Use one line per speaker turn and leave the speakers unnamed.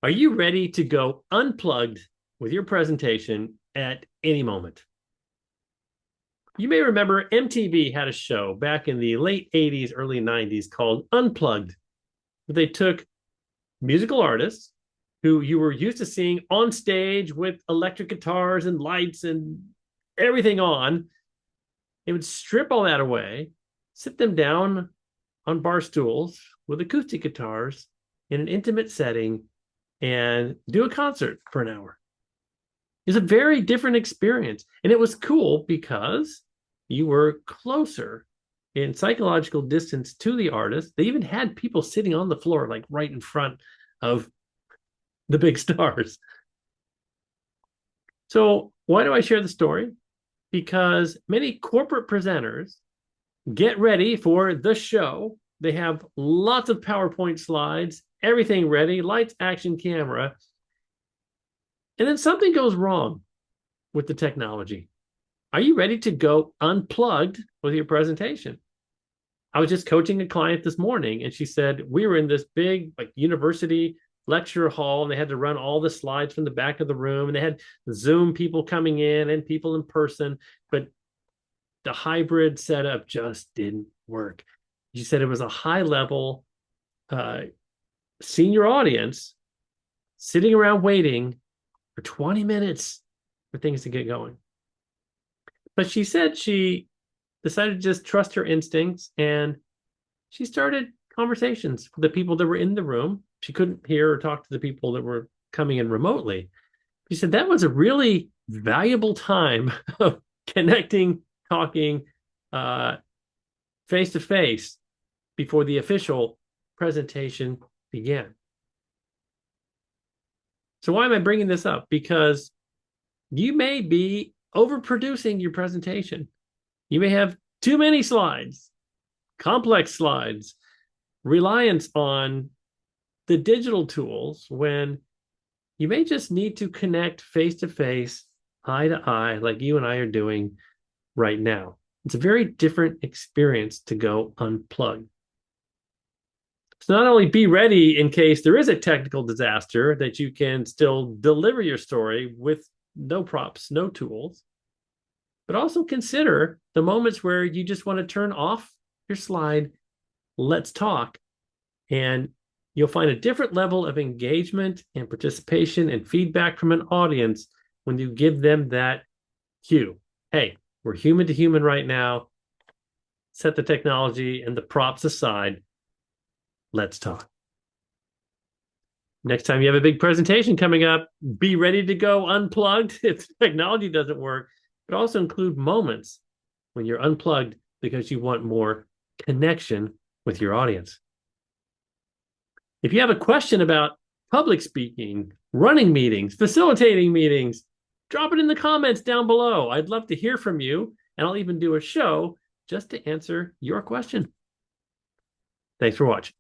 Are you ready to go unplugged with your presentation at any moment? You may remember MTV had a show back in the late 80s, early 90s called Unplugged, where they took musical artists who you were used to seeing on stage with electric guitars and lights and everything on. They would strip all that away, sit them down on bar stools with acoustic guitars in an intimate setting, and do a concert for an hour. It's a very different experience. And it was cool because you were closer in psychological distance to the artist. They even had people sitting on the floor, like right in front of the big stars. So, why do I share the story? Because many corporate presenters get ready for the show. They have lots of PowerPoint slides, everything ready, lights, action, camera. And then something goes wrong with the technology. Are you ready to go unplugged with your presentation? I was just coaching a client this morning, and she said we were in this big like university lecture hall, and they had to run all the slides from the back of the room, and they had Zoom people coming in and people in person, but the hybrid setup just didn't work. She said it was a high level senior audience sitting around waiting for 20 minutes for things to get going. But she said she decided to just trust her instincts, and she started conversations with the people that were in the room. She couldn't hear or talk to the people that were coming in remotely. She said that was a really valuable time of connecting, talking face to face before the official presentation began. So why am I bringing this up? Because you may be overproducing your presentation. You may have too many slides, complex slides, reliance on the digital tools when you may just need to connect face to face, eye to eye, like you and I are doing right now. It's a very different experience to go unplugged. So not only be ready in case there is a technical disaster, that you can still deliver your story with no props, no tools, but also consider the moments where you just want to turn off your slide, let's talk, and you'll find a different level of engagement and participation and feedback from an audience when you give them that cue. Hey, we're human to human right now. Set the technology and the props aside. Let's talk. Next time you have a big presentation coming up, be ready to go unplugged if the technology doesn't work, but also include moments when you're unplugged because you want more connection with your audience. If you have a question about public speaking, running meetings, facilitating meetings, drop it in the comments down below. I'd love to hear from you, and I'll even do a show just to answer your question. Thanks for watching.